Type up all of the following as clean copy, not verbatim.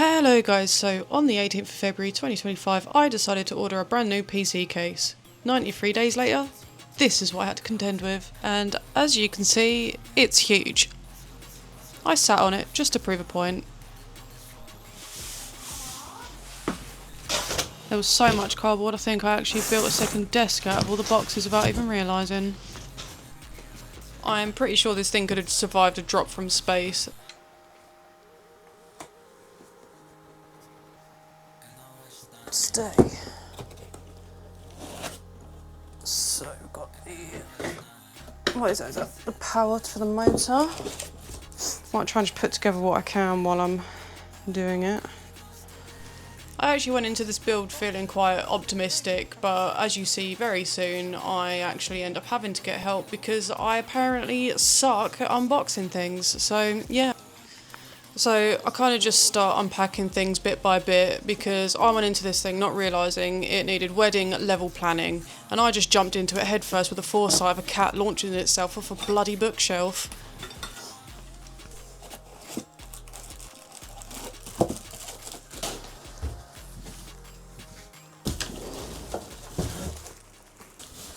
Hello guys, so on the 18th of February 2025 I decided to order a brand new PC case. 93 days later, this is what I had to contend with, and as you can see, it's huge. I sat on it just to prove a point. There was so much cardboard I think I actually built a second desk out of all the boxes without even realising. I'm pretty sure this thing could have survived a drop from space. Stay. So we've got the, what is that? Is that the power to the motor? Might try and just put together what I can while I'm doing it. I actually went into this build feeling quite optimistic, but as you see very soon I actually end up having to get help because I apparently suck at unboxing things, so yeah. So I kind of just start unpacking things bit by bit because I went into this thing not realising it needed wedding level planning, and I just jumped into it headfirst with the foresight of a cat launching itself off a bloody bookshelf.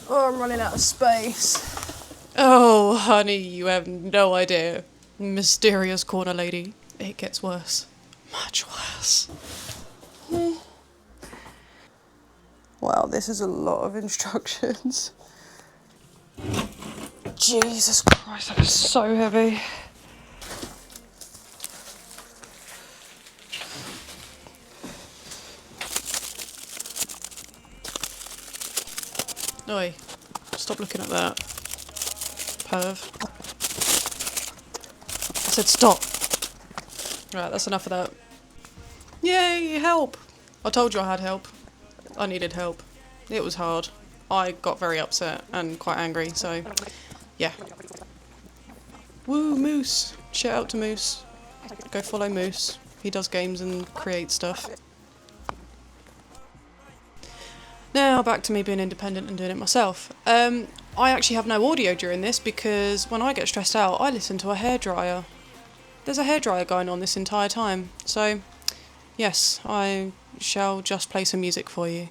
Oh, I'm running out of space. Oh, honey, you have no idea. Mysterious corner lady. It gets worse. Much worse. Wow, this is a lot of instructions. Jesus Christ, that is so heavy. Oi, stop looking at that. Perv. I said stop. Right, that's enough of that. Yay, help! I told you I had help. I needed help. It was hard. I got very upset and quite angry, so yeah. Woo, Moose! Shout out to Moose. Go follow Moose. He does games and creates stuff. Now back to me being independent and doing it myself. I actually have no audio during this because when I get stressed out I listen to a hairdryer. There's a hairdryer going on this entire time, so yes, I shall just play some music for you.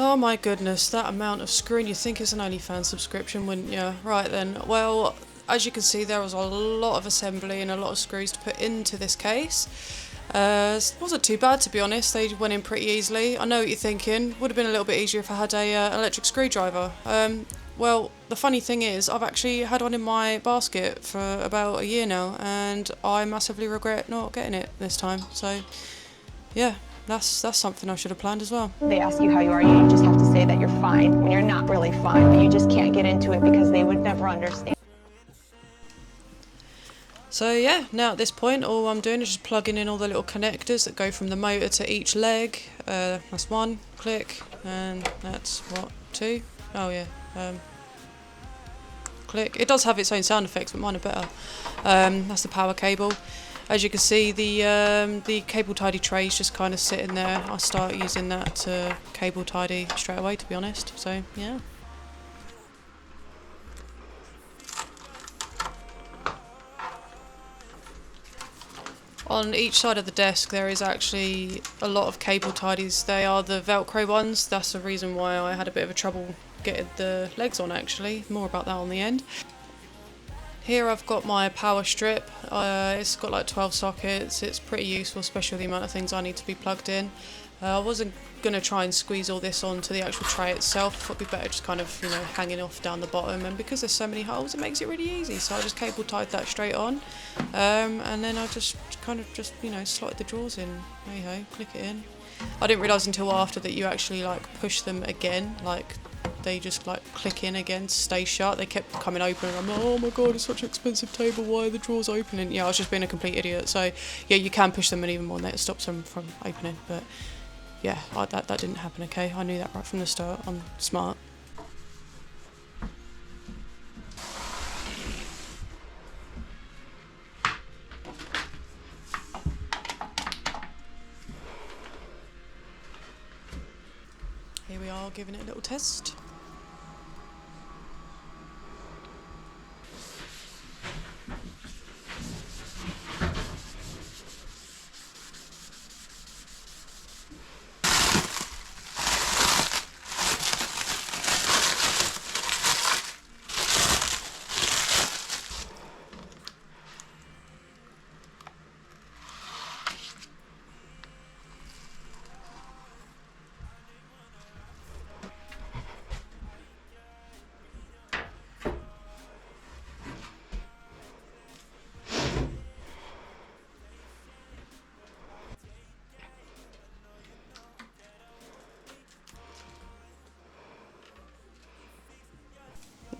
Oh my goodness, that amount of screen, you'd think it's an OnlyFans subscription, wouldn't you? Right then, well, as you can see there was a lot of assembly and a lot of screws to put into this case. It wasn't too bad, to be honest. They went in pretty easily. I know what you're thinking. Would have been a little bit easier if I had a electric screwdriver. Well, the funny thing is, I've actually had one in my basket for about a year now, and I massively regret not getting it this time. So, yeah, that's something I should have planned as well. They ask you how you are, you just have to say that you're fine when you're not really fine, but you just can't get into it because they would never understand. So yeah, now at this point all I'm doing is just plugging in all the little connectors that go from the motor to each leg. That's one, click, and that's what, two? Oh yeah, click. It does have its own sound effects, but mine are better. That's the power cable. As you can see, the cable tidy tray is just kind of sitting there. I start using that to cable tidy straight away, to be honest. So yeah. On each side of the desk there is actually a lot of cable tidies. They are the Velcro ones. That's the reason why I had a bit of a trouble getting the legs on actually. More about that on the end. Here I've got my power strip. It's got like 12 sockets. It's pretty useful, especially with the amount of things I need to be plugged in. I wasn't going to try and squeeze all this onto the actual tray itself. I thought it'd be better just kind of, you know, hanging off down the bottom, and because there's so many holes it makes it really easy, so I just cable tied that straight on, and then I just kind of you know, slotted the drawers in. There you go, click it in. I didn't realise until after that you actually like push them again, like they just like click in again to stay shut. They kept coming open and I'm like, oh my god, it's such an expensive table, why are the drawers opening? Yeah, I was just being a complete idiot. So yeah, you can push them and even more, it stops them from opening, but yeah, that didn't happen, okay? I knew that right from the start. I'm smart. Here we are, giving it a little test.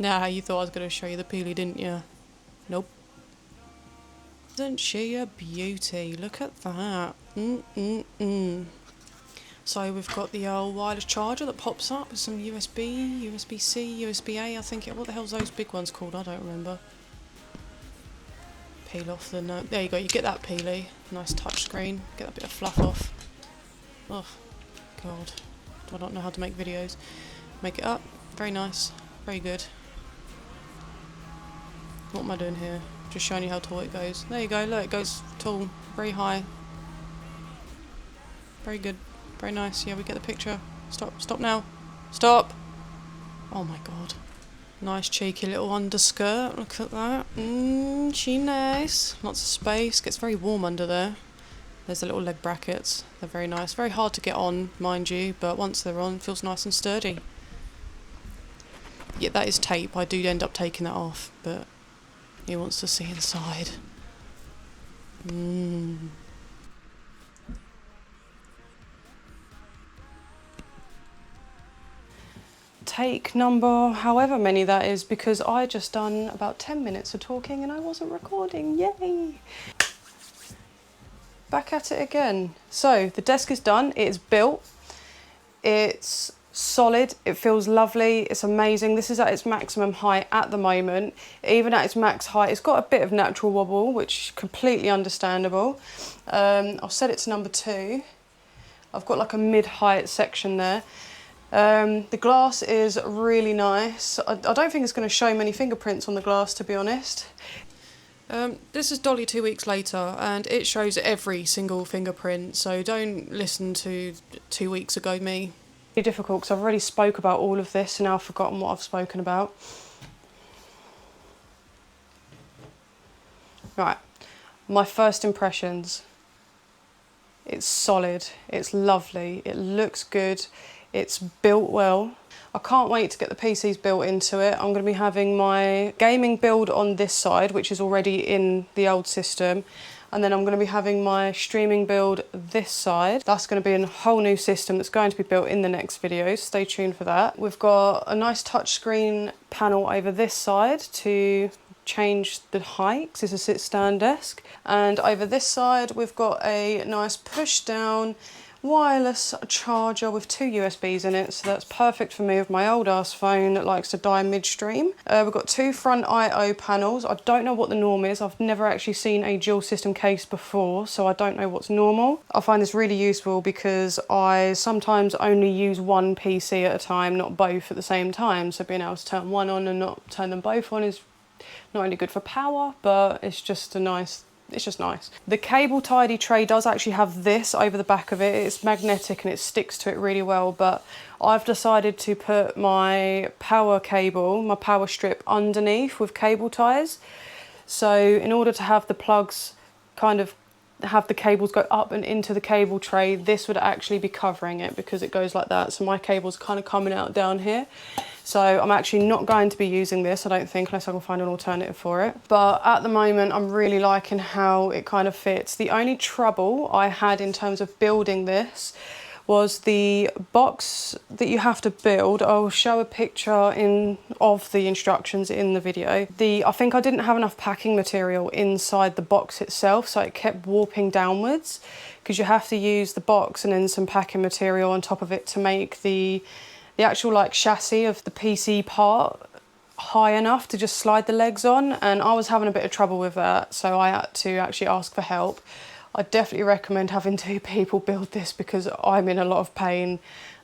Nah, you thought I was going to show you the peelie, didn't you? Nope. Isn't she a beauty? Look at that. So we've got the old wireless charger that pops up with some USB, USB-C, USB-A, I think. What the hell's those big ones called? I don't remember. Peel off the note. There you go, you get that peelie. Nice touch screen. Get that bit of fluff off. Oh, God. Do I not know how to make videos? Make it up. Very nice. Very good. What am I doing here? Just showing you how tall it goes. There you go, look, it goes tall, very high. Very good, very nice. Yeah, we get the picture. Stop now. Stop! Oh my god. Nice cheeky little underskirt, look at that. She nice. Lots of space, gets very warm under there. There's the little leg brackets, they're very nice. Very hard to get on, mind you, but once they're on, it feels nice and sturdy. Yeah, that is tape, I do end up taking that off, but he wants to see inside. Take number however many that is, because I just done about 10 minutes of talking and I wasn't recording, yay! Back at it again. So the desk is done, it is built, it's solid, it feels lovely, it's amazing. This is at its maximum height at the moment. Even at its max height, it's got a bit of natural wobble, which is completely understandable. I'll set it to number 2. I've got like a mid-height section there. The glass is really nice. I don't think it's going to show many fingerprints on the glass, to be honest. This is Dolly 2 weeks later, and it shows every single fingerprint, so don't listen to 2 weeks ago me. Difficult because I've already spoke about all of this and now I've forgotten what I've spoken about. Right, my first impressions. It's solid, it's lovely, it looks good, it's built well. I can't wait to get the PCs built into it. I'm going to be having my gaming build on this side, which is already in the old system. And then I'm going to be having my streaming build this side. That's going to be a whole new system that's going to be built in the next video. Stay tuned for that. We've got a nice touchscreen panel over this side to change the height, 'cause it's a sit-stand desk. And over this side, we've got a nice push-down wireless charger with 2 USBs in it, so that's perfect for me with my old ass phone that likes to die midstream. We've got 2 front I/O panels. I don't know what the norm is. I've never actually seen a dual system case before, so I don't know what's normal. I find this really useful because I sometimes only use one PC at a time, not both at the same time, so being able to turn one on and not turn them both on is not only good for power, but it's just nice. The cable tidy tray does actually have this over the back of it. It's magnetic and it sticks to it really well, but I've decided to put my power cable, my power strip underneath with cable ties. So in order to have the plugs kind of have the cables go up and into the cable tray, this would actually be covering it because it goes like that. So my cable's kind of coming out down here. So I'm actually not going to be using this, I don't think, unless I can find an alternative for it. But at the moment, I'm really liking how it kind of fits. The only trouble I had in terms of building this was the box that you have to build. I'll show a picture of the instructions in the video. I think I didn't have enough packing material inside the box itself, so it kept warping downwards, because you have to use the box and then some packing material on top of it to make the actual like chassis of the PC part high enough to just slide the legs on, and I was having a bit of trouble with that, so I had to actually ask for help. I definitely recommend having 2 people build this because I'm in a lot of pain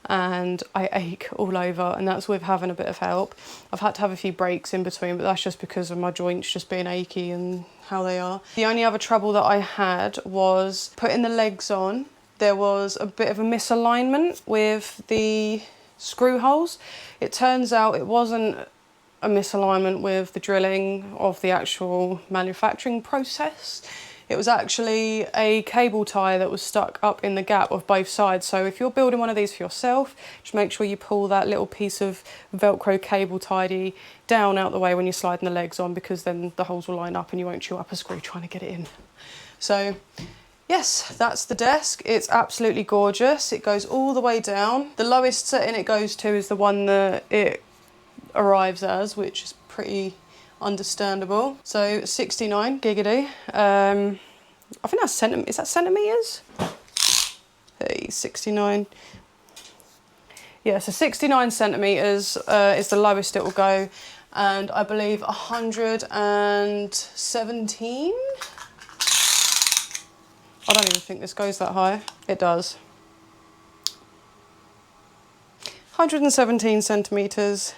and I ache all over, and that's with having a bit of help. I've had to have a few breaks in between, but that's just because of my joints just being achy and how they are. The only other trouble that I had was putting the legs on. There was a bit of a misalignment with the screw holes. It turns out it wasn't a misalignment with the drilling of the actual manufacturing process. It was actually a cable tie that was stuck up in the gap of both sides. So if you're building one of these for yourself, just make sure you pull that little piece of Velcro cable tidy down out the way when you're sliding the legs on, because then the holes will line up and you won't chew up a screw trying to get it in. So yes, that's the desk. It's absolutely gorgeous. It goes all the way down. The lowest setting it goes to is the one that it arrives as, which is pretty understandable. So 69 giggity. I think that's is that centimeters? Hey, 69. Yeah, so 69 centimeters is the lowest it will go, and I believe 117. I don't even think this goes that high. It does. 117 centimeters,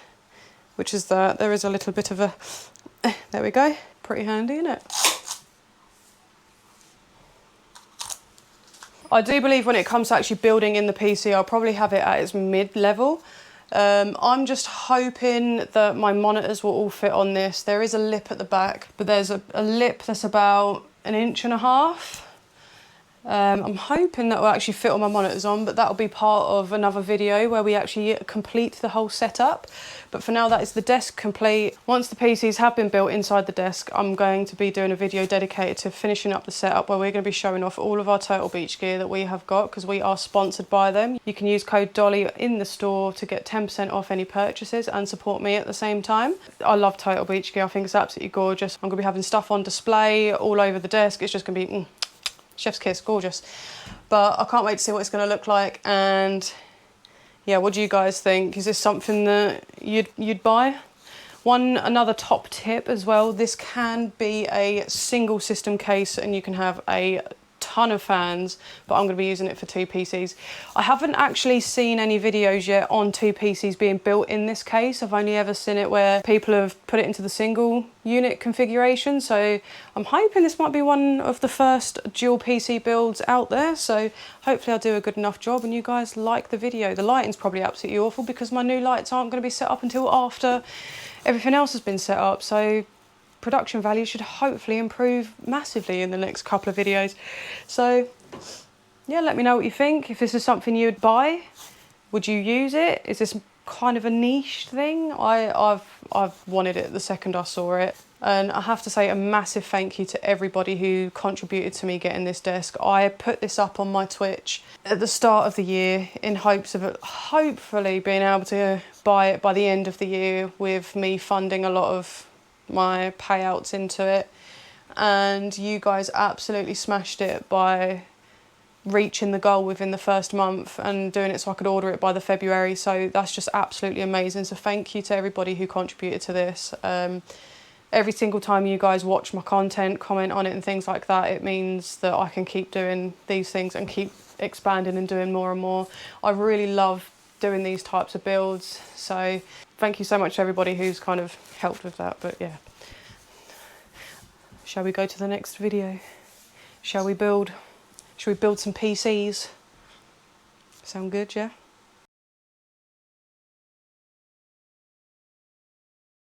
which is that. There is a little bit of a, there we go. Pretty handy, isn't it? I do believe when it comes to actually building in the PC, I'll probably have it at its mid-level. I'm just hoping that my monitors will all fit on this. There is a lip at the back, but there's a lip that's about 1.5 inches. I'm hoping that will actually fit all my monitors on, but that'll be part of another video where we actually complete the whole setup. But for now, that is the desk complete. Once the PCs have been built inside the desk, I'm going to be doing a video dedicated to finishing up the setup, where we're going to be showing off all of our Turtle Beach gear that we have got, because we are sponsored by them. You can use code DOLLY in the store to get 10% off any purchases and support me at the same time. I love Turtle Beach gear. I think it's absolutely gorgeous. I'm going to be having stuff on display all over the desk. It's just going to be chef's kiss, gorgeous. But I can't wait to see what it's going to look like. And yeah, what do you guys think? Is this something that you'd buy? Another top tip as well, this can be a single system case and you can have a ton of fans, but I'm going to be using it for 2 PCs. I haven't actually seen any videos yet on 2 PCs being built in this case. I've only ever seen it where people have put it into the single unit configuration, so I'm hoping this might be one of the first dual PC builds out there. So hopefully I'll do a good enough job and you guys like the video. The lighting's probably absolutely awful because my new lights aren't going to be set up until after everything else has been set up, so production value should hopefully improve massively in the next couple of videos. So yeah, let me know what you think. If this is something you'd buy, would you use it? Is this kind of a niche thing. I've wanted it the second I saw it. And I have to say a massive thank you to everybody who contributed to me getting this desk. I put this up on my Twitch at the start of the year in hopes of hopefully being able to buy it by the end of the year, with me funding a lot of my payouts into it. And you guys absolutely smashed it by reaching the goal within the first month and doing it so I could order it by the February. So that's just absolutely amazing. So thank you to everybody who contributed to this. Every single time you guys watch my content, comment on it and things like that, it means that I can keep doing these things and keep expanding and doing more and more. I really love doing these types of builds. So thank you so much to everybody who's kind of helped with that. But yeah. Shall we go to the next video? Shall we build some PCs? Sound good, yeah?